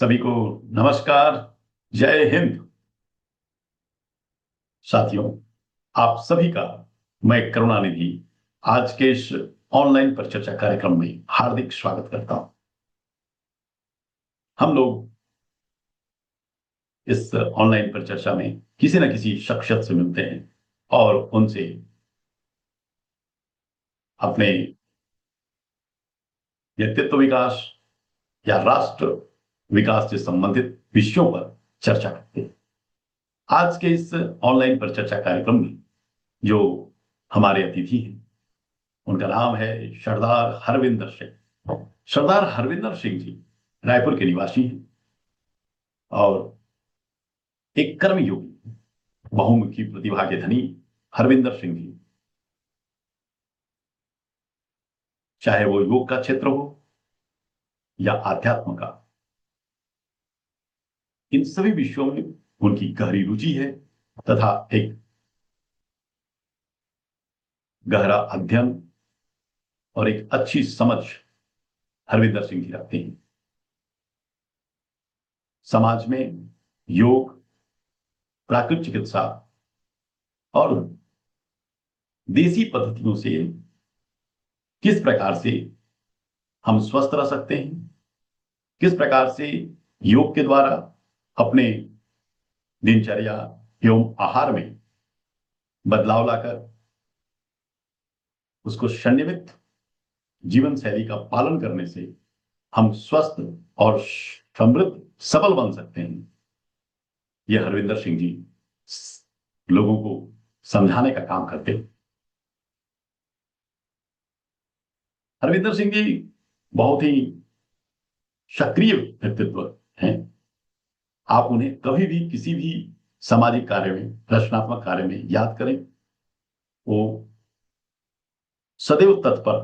सभी को नमस्कार। जय हिंद। साथियों, आप सभी का मैं करुणानिधि आज के इस ऑनलाइन परिचर्चा कार्यक्रम में हार्दिक स्वागत करता हूं। हम लोग इस ऑनलाइन परिचर्चा में किसी न किसी शख्सियत से मिलते हैं और उनसे अपने व्यक्तित्व विकास या राष्ट्र विकास से संबंधित विषयों पर चर्चा करते हैं। आज के इस ऑनलाइन परिचर्चा कार्यक्रम में जो हमारे अतिथि हैं, उनका नाम है सरदार हरविंदर सिंह। सरदार हरविंदर सिंह जी रायपुर के निवासी हैं और एक कर्मयोगी, बहुमुखी प्रतिभा के धनी हरविंदर सिंह जी, चाहे वो योग का क्षेत्र हो या आध्यात्म का, इन सभी विषयों में उनकी गहरी रुचि है तथा एक गहरा अध्ययन और एक अच्छी समझ हरविंदर सिंह जी रखते हैं। समाज में योग, प्राकृतिक चिकित्सा और देसी पद्धतियों से किस प्रकार से हम स्वस्थ रह सकते हैं, किस प्रकार से योग के द्वारा अपने दिनचर्या एवं आहार में बदलाव लाकर उसको संयमित जीवन शैली का पालन करने से हम स्वस्थ और समृद्ध सबल बन सकते हैं, यह हरविंदर सिंह जी लोगों को समझाने का काम करते हैं। हरविंदर सिंह जी बहुत ही सक्रिय व्यक्तित्व हैं। आप उन्हें कभी भी किसी भी सामाजिक कार्य में, रचनात्मक कार्य में याद करें, वो सदैव तत्पर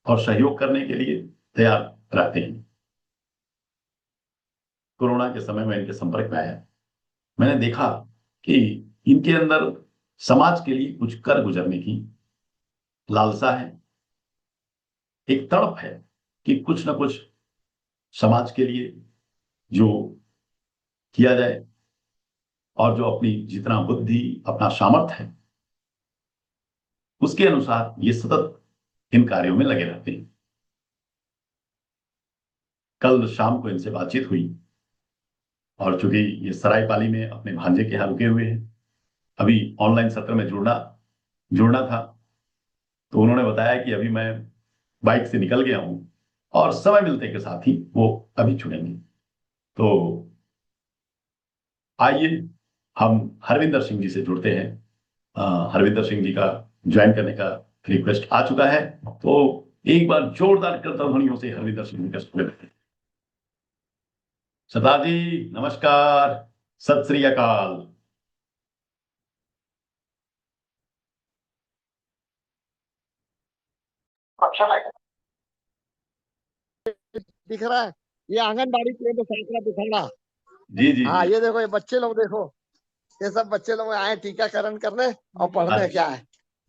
और सहयोग करने के लिए तैयार रहते हैं। कोरोना के समय में इनके संपर्क में आया, मैंने देखा कि इनके अंदर समाज के लिए कुछ कर गुजरने की लालसा है, एक तड़प है कि कुछ ना कुछ समाज के लिए जो किया जाए और जो अपनी जितना बुद्धि, अपना सामर्थ्य है, उसके अनुसार ये सतत इन कार्यों में लगे रहते हैं। कल शाम को इनसे बातचीत हुई और चूंकि ये सरायपाली में अपने भांजे के यहाँ रुके हुए हैं, अभी ऑनलाइन सत्र में जुड़ना जुड़ना था, तो उन्होंने बताया कि अभी मैं बाइक से निकल गया हूं और समय मिलते के साथ ही वो अभी जुड़ेंगे। तो आइए हम हरविंदर सिंह जी से जुड़ते हैं। हरविंदर सिंह जी का ज्वाइन करने का रिक्वेस्ट आ चुका है, तो एक बार जोरदार करतल ध्वनियों से हरविंदर सिंह जी का स्वागत है। सरदार जी नमस्कार, सत श्री अकाल। अच्छा दिख रहा है। ये आंगनबाड़ी केंद्र सैकड़ा दिखाना। जी जी हाँ जी। ये देखो, ये बच्चे लोग देखो, ये सब बच्चे लोग आए टीकाकरण करने और पढ़ने। क्या है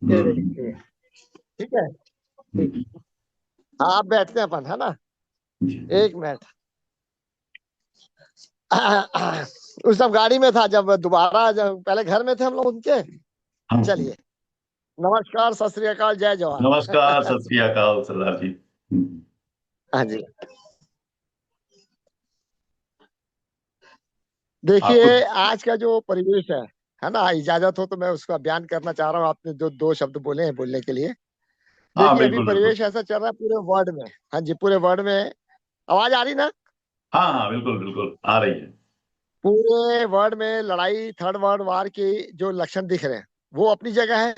ये देखिए, ठीक है। ठीक। हाँ आप बैठते हैं अपन, है ना। एक मिनट। उस सब गाड़ी में था, जब दोबारा, जब पहले घर में थे हम लोग उनके। हाँ, चलिए, नमस्कार, सत श्री अकाल, जय जवान। नमस्कार, सत श्री अकाल सरदार जी। हाँ जी। आपको देखिए आज का जो परिवेश है ना, इजाजत हो तो मैं उसका बयान करना चाह रहा हूँ। आपने जो दो शब्द बोले हैं बोलने के लिए। हाँ देखिए अभी बिल्कुल बिल्कुल। परिवेश ऐसा चल रहा है पूरे वर्ल्ड में। हाँ जी, पूरे वर्ल्ड में आवाज आ रही ना। हाँ हाँ बिल्कुल बिल्कुल आ रही है। पूरे वर्ल्ड में लड़ाई, थर्ड वर्ल्ड वार के जो लक्षण दिख रहे हैं वो अपनी जगह है।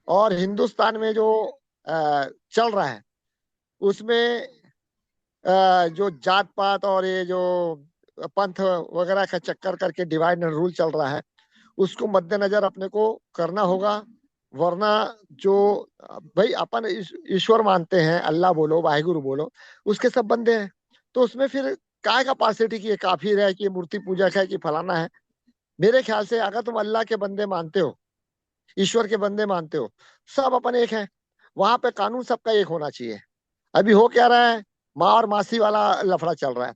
और हिंदुस्तान में जो चल रहा है उसमें जो जात पात और ये जो पंथ वगैरह का चक्कर करके डिवाइड एंड रूल चल रहा है, उसको मद्देनजर अपने को करना होगा। वरना जो भाई अपन ईश्वर मानते हैं, अल्लाह बोलो, वाहिगुरु बोलो, उसके सब बंदे हैं। तो उसमें फिर काय का पार्सिटी कि ये काफिर है, कि ये मूर्ति पूजक है, कि फलाना है। मेरे ख्याल से अगर तुम अल्लाह के बंदे मानते हो, ईश्वर के बंदे मानते हो, सब अपन एक हैं। वहां पे कानून सबका एक होना चाहिए। अभी हो क्या रहा है, माँ और मासी वाला लफड़ा चल रहा है।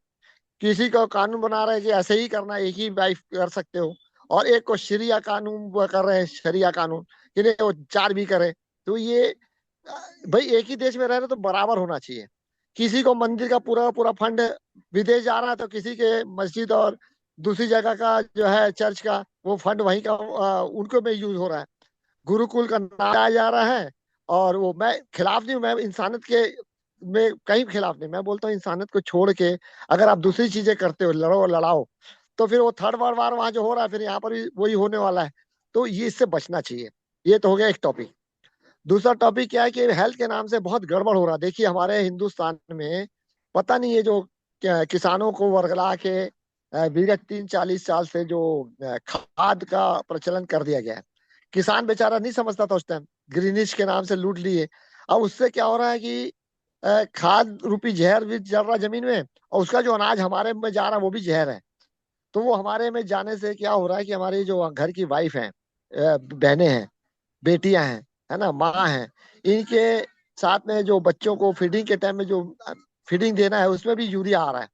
किसी को कानून बना रहे हैं कि ऐसे ही करना, एक ही वाइफ कर सकते हो, और एक को शरिया कानून वो कर रहे हैं, शरिया कानून कि नहीं वो चार भी करे। तो ये भाई एक ही देश में रह रहे तो बराबर होना चाहिए। किसी को मंदिर का पूरा पूरा फंड विदेश जा रहा है, तो किसी के मस्जिद और दूसरी जगह का जो है चर्च का वो फंड वहीं का उनको में यूज हो रहा है। गुरुकुल का नाम लाया जा रहा है। और वो मैं खिलाफ नहीं हूं, मैं इंसानियत के में कहीं खिलाफ नहीं, मैं बोलता हूँ इंसानियत को छोड़ के अगर आप दूसरी चीजें करते हो, लड़ो लड़ाओ, तो फिर वो थर्ड वर्ल्ड वार वहां जो हो रहा है फिर यहाँ पर भी वही होने वाला है। तो ये इससे बचना चाहिए। ये तो हो गया एक टॉपिक। दूसरा टॉपिक क्या है कि हेल्थ के नाम से बहुत गड़बड़ हो रहा है। देखिए हमारे हिंदुस्तान में पता नहीं, ये जो किसानों को वर्गला के विगत 30-40 साल से जो खाद का प्रचलन कर दिया गया है, किसान बेचारा नहीं समझता था उस टाइम, ग्रीनिश के नाम से लूट लिए। अब उससे क्या हो रहा है कि खाद रूपी जहर भी जल रहा जमीन में, और उसका जो अनाज हमारे में जा रहा है वो भी जहर है। तो वो हमारे में जाने से क्या हो रहा है कि हमारी जो घर की वाइफ है, बहनें हैं, बेटियां हैं, है ना, माँ हैं, इनके साथ में जो बच्चों को फीडिंग के टाइम में जो फीडिंग देना है उसमें भी यूरिया आ रहा है।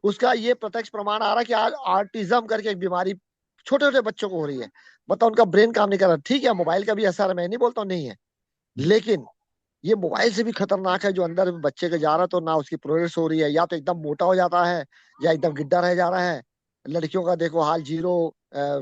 उसका ये प्रत्यक्ष प्रमाण आ रहा है कि आज आर्टिज्म करके एक बीमारी छोटे छोटे बच्चों को हो रही है। बताओ, उनका ब्रेन काम नहीं कर रहा। ठीक है, मोबाइल का भी असर है, मैं नहीं बोलता हूँ नहीं है, लेकिन ये मोबाइल से भी खतरनाक है। जो अंदर बच्चे के जा रहा है तो ना उसकी प्रोग्रेस हो रही है, या तो एकदम मोटा हो जाता है या एकदम गिड्डा रह जा रहा है। लड़कियों का देखो हाल, जीरो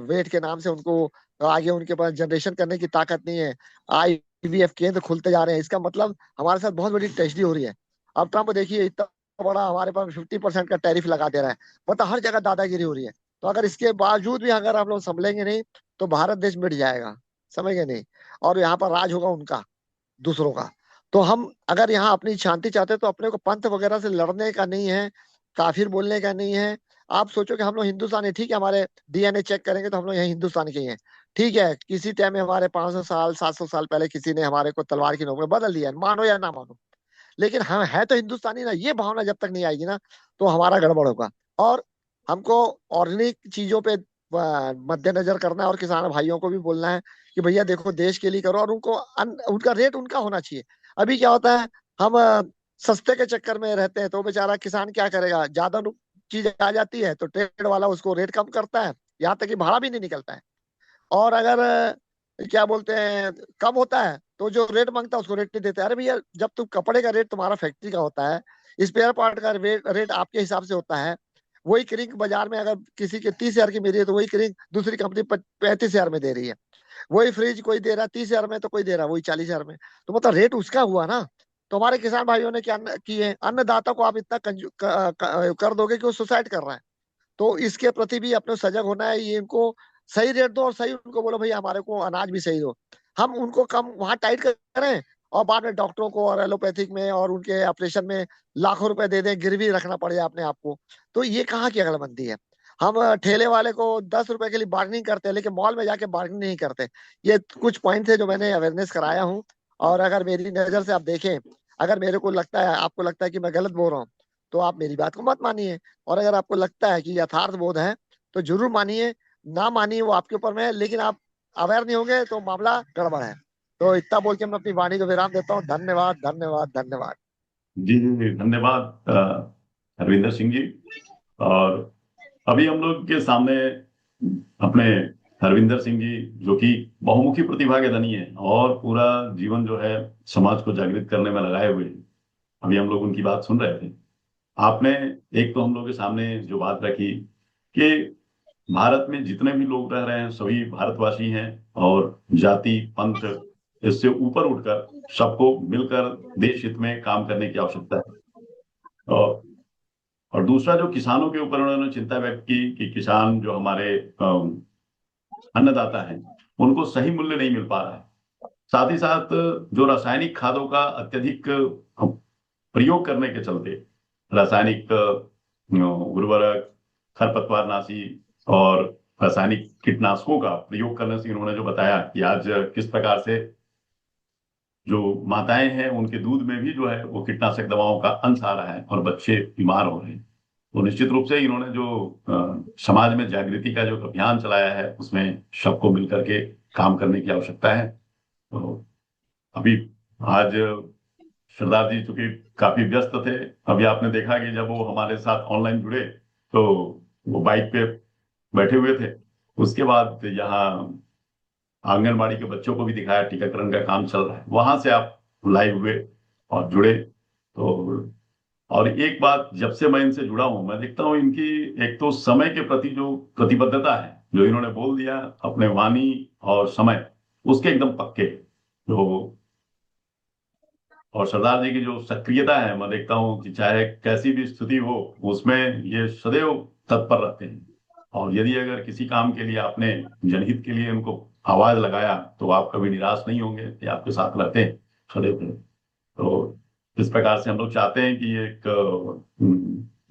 वेट के नाम से उनको आगे उनके पास जनरेशन करने की ताकत नहीं है। आईवीएफ केंद्र खुलते जा रहे हैं। इसका मतलब हमारे साथ बहुत बड़ी ट्रेजेडी हो रही है। अब ट्रम्प देखिए इतना बड़ा हमारे पास 50% का टैरिफ लगा दे रहा है। मतलब हर जगह दादागिरी हो रही है। तो अगर इसके बावजूद भी अगर हम लोग संभलेंगे नहीं तो भारत देश मिट जाएगा। समझ गए नहीं? और यहाँ पर राज होगा उनका, दूसरों का। तो हम अगर यहाँ अपनी शांति चाहते हैं तो अपने को पंथ वगैरह से लड़ने का नहीं है, काफिर बोलने का नहीं है। आप सोचो कि हम लोग हिंदुस्तानी, ठीक है, हमारे डीएनए चेक करेंगे तो हम लोग यहाँ हिंदुस्तान के ही हैं। ठीक है, किसी टाइम में हमारे 500 साल 700 साल पहले किसी ने हमारे को तलवार की नोक में बदल दिया, मानो या ना मानो, लेकिन हम है तो हिंदुस्तानी ना। ये भावना जब तक नहीं आएगी ना तो हमारा गड़बड़ होगा। और हमको ऑर्गेनिक चीजों पे मद्देनजर करना है, और किसान भाइयों को भी बोलना है कि भैया देखो देश के लिए करो, और उनको उनका रेट उनका होना चाहिए। अभी क्या होता है, हम सस्ते के चक्कर में रहते हैं, तो बेचारा किसान क्या करेगा, ज्यादा चीज आ जाती है तो ट्रेड वाला उसको रेट कम करता है, यहाँ तक कि भाड़ा भी नहीं निकलता है। और अगर क्या बोलते हैं कम होता है तो जो रेट मांगता है उसको रेट नहीं देते। अरे भैया, जब तुम कपड़े का रेट तुम्हारा फैक्ट्री का होता है, स्पेयर पार्ट का रेट आपके हिसाब से होता है। वही क्रिंक बाजार में अगर किसी के 30 हजार की मिल रही है तो वही क्रिंक दूसरी कंपनी 35 हजार में दे रही है। वही फ्रिज कोई दे रहा है 30 हजार में, तो कोई दे रहा है वही 40 हजार में। तो मतलब रेट उसका हुआ ना। तो हमारे किसान भाइयों ने क्या किए, अन्नदाता को आप इतना कर दोगे कि वो सुसाइड कर रहा है। तो इसके प्रति भी अपने सजग होना है। ये इनको सही रेट दो, और सही उनको बोलो भैया हमारे को अनाज भी सही दो। हम उनको कम वहां टाइट करें, और बाद में डॉक्टरों को और एलोपैथिक में और उनके ऑपरेशन में लाखों रुपए दे दें, गिरवी रखना पड़े अपने आप को। तो ये कहाँ की अकलमंदी है? हम ठेले वाले को 10 रुपए के लिए बार्गेनिंग करते हैं, लेकिन मॉल में जाके बार्गेनिंग नहीं करते। ये कुछ पॉइंट है जो मैंने अवेयरनेस कराया हूँ। और अगर मेरी नजर से आप देखें, अगर मेरे को लगता है, आपको लगता है कि मैं गलत बोल रहा हूँ, तो आप मेरी बात को मत मानिए। और अगर आपको लगता है कि यथार्थ बोध है तो जरूर मानिए, ना मानिए वो आपके ऊपर में है, लेकिन आप अवेयर नहीं होंगे तो मामला गड़बड़ है। तो इतना बोल के मैं अपनी वाणी को विराम देता हूँ। धन्यवाद, धन्यवाद, धन्यवाद। जी जी जी, धन्यवाद हरविंदर सिंह जी। और अभी हम लोग के सामने अपने हरविंदर सिंह जी, जो कि बहुमुखी प्रतिभा के धनी है और पूरा जीवन जो है समाज को जागृत करने में लगाए हुए हैं। अभी हम लोग उनकी बात सुन रहे थे। आपने एक तो हम लोग के सामने जो बात रखी कि भारत में जितने भी लोग रह रहे हैं सभी भारतवासी हैं, और जाति पंथ इससे ऊपर उठकर सबको मिलकर देश हित में काम करने की आवश्यकता है। और और दूसरा, जो किसानों के ऊपर उन्होंने चिंता व्यक्त की कि किसान जो हमारे अन्नदाता हैं उनको सही मूल्य नहीं मिल पा रहा है। साथ ही साथ जो रासायनिक खादों का अत्यधिक प्रयोग करने के चलते, रासायनिक उर्वरक, खरपतवारनाशी और रासायनिक कीटनाशकों का प्रयोग करने से इन्होंने जो बताया कि आज किस प्रकार से जो माताएं हैं उनके दूध में भी जो है वो कीटनाशक दवाओं का अंश आ रहा है और बच्चे बीमार हो रहे हैं। तो निश्चित रूप से इन्होंने जो समाज में जागृति का जो अभियान चलाया है उसमें सबको मिलकर के काम करने की आवश्यकता है। तो अभी आज सरदार जी चूंकि काफी व्यस्त थे, अभी आपने देखा कि जब वो हमारे साथ ऑनलाइन जुड़े तो वो बाइक पे बैठे हुए थे। उसके बाद यहाँ आंगनबाड़ी के बच्चों को भी दिखाया, टीकाकरण का काम चल रहा है, वहां से आप लाइव हुए और जुड़े। तो और एक बात, जब से मैं इनसे जुड़ा हूं मैं देखता हूं इनकी एक तो समय के प्रति जो प्रतिबद्धता है, जो इन्होंने बोल दिया अपने वाणी और समय, उसके एकदम पक्के। तो और सरदार जी की जो सक्रियता है, मैं देखता हूँ कि चाहे कैसी भी स्थिति हो उसमें ये सदैव तत्पर रहते हैं। और यदि अगर किसी काम के लिए आपने जनहित के लिए उनको आवाज लगाया तो आप कभी निराश नहीं होंगे, ये आपके साथ रहते हैं सदैव। तो इस प्रकार से हम लोग चाहते हैं कि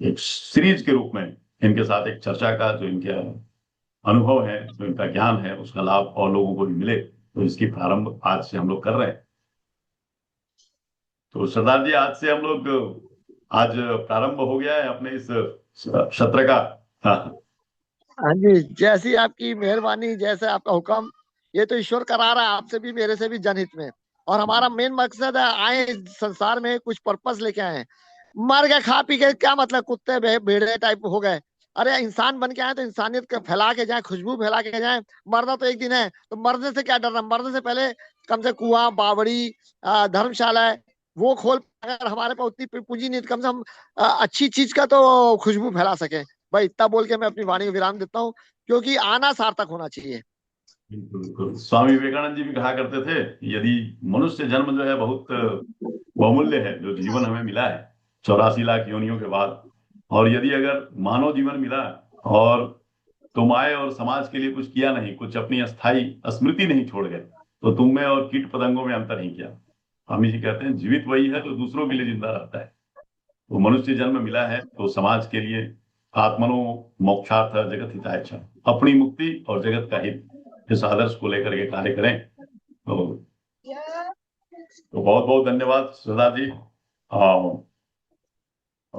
एक सीरीज के रूप में इनके साथ एक चर्चा का जो इनके अनुभव है, जो इनका ज्ञान है, उसका लाभ और लोगों को भी मिले, तो इसकी प्रारंभ आज से हम लोग कर रहे हैं। तो सरदार जी, आज से हम लोग आज प्रारंभ हो गया है अपने इस सत्र का। हाँ। हाँ जी, जैसी आपकी मेहरबानी, जैसे आपका हुक्म, ये तो ईश्वर करा रहा है आपसे भी मेरे से भी जनहित में। और हमारा मेन मकसद है, आए इस संसार में कुछ पर्पस लेके आए हैं। मर गए खा पी के क्या मतलब, कुत्ते भेड़े टाइप हो गए। अरे इंसान बन के आए तो इंसानियत का फैला के जाए, खुशबू फैला के जाए। मरना तो एक दिन है, तो मरने से क्या डरना, मरने से पहले कम से कुआं बावड़ी धर्मशाला है वो खोल। अगर हमारे पास उतनी पूंजी नहीं तो कम से कम अच्छी चीज का तो खुशबू फैला सके। भाई इतना बोल के मैं अपनी वाणी को विराम देता हूँ, क्योंकि आना सार्थक होना चाहिए। बिल्कुल बिल्कुल। स्वामी विवेकानंद जी भी कहा करते थे, यदि मनुष्य जन्म जो है बहुत बहुमूल्य है, जो जीवन हमें मिला है 84 लाख योनियों के बाद, और यदि अगर मानव जीवन मिला और तुम आए और समाज के लिए कुछ किया नहीं, कुछ अपनी अस्थाई स्मृति नहीं छोड़ गए, तो तुम में और कीट पतंगों में अंतर नहीं किया। स्वामी जी कहते हैं जीवित वही है जो दूसरों के लिए जिंदा रहता है। तो मनुष्य जन्म मिला है तो समाज के लिए आत्मनो मोक्षार्थ जगत हिताय च, अपनी मुक्ति और जगत का हित, इस आदर्श को लेकर के कार्य करें। तो बहुत बहुत धन्यवाद सरदार जी।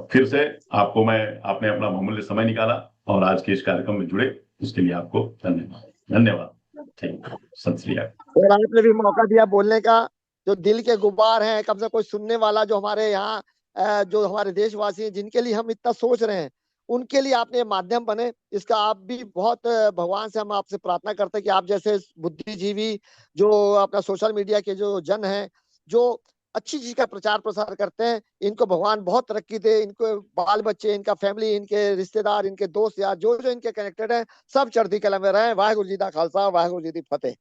फिर से आपको मैं, आपने अपना बहुमूल्य समय निकाला और आज के इस कार्यक्रम में जुड़े, इसके लिए आपको धन्यवाद। धन्यवाद। ठीक। सत श्री अकाल। और आपने भी मौका दिया बोलने का। जो दिल के गुबार हैं, कम से कोई सुनने वाला जो हमारे यहाँ जो हमारे देशवासी हैं, जिनके लिए हम इतना सोच रहे हैं, उनके लिए आपने माध्यम बने। इसका आप भी बहुत भगवान से हम आपसे प्रार्थना करते हैं कि आप जैसे बुद्धिजीवी जो अपना सोशल मीडिया के जो जन हैं, जो अच्छी चीज का प्रचार प्रसार करते हैं, इनको भगवान बहुत तरक्की दे। इनको बाल बच्चे, इनका फैमिली, इनके रिश्तेदार, इनके दोस्त यार जो जो इनके कनेक्टेड है, सब चढ़ती कला में रहे। वाहेगुरु जी का खालसा, वाहेगुरु जी की फतेह।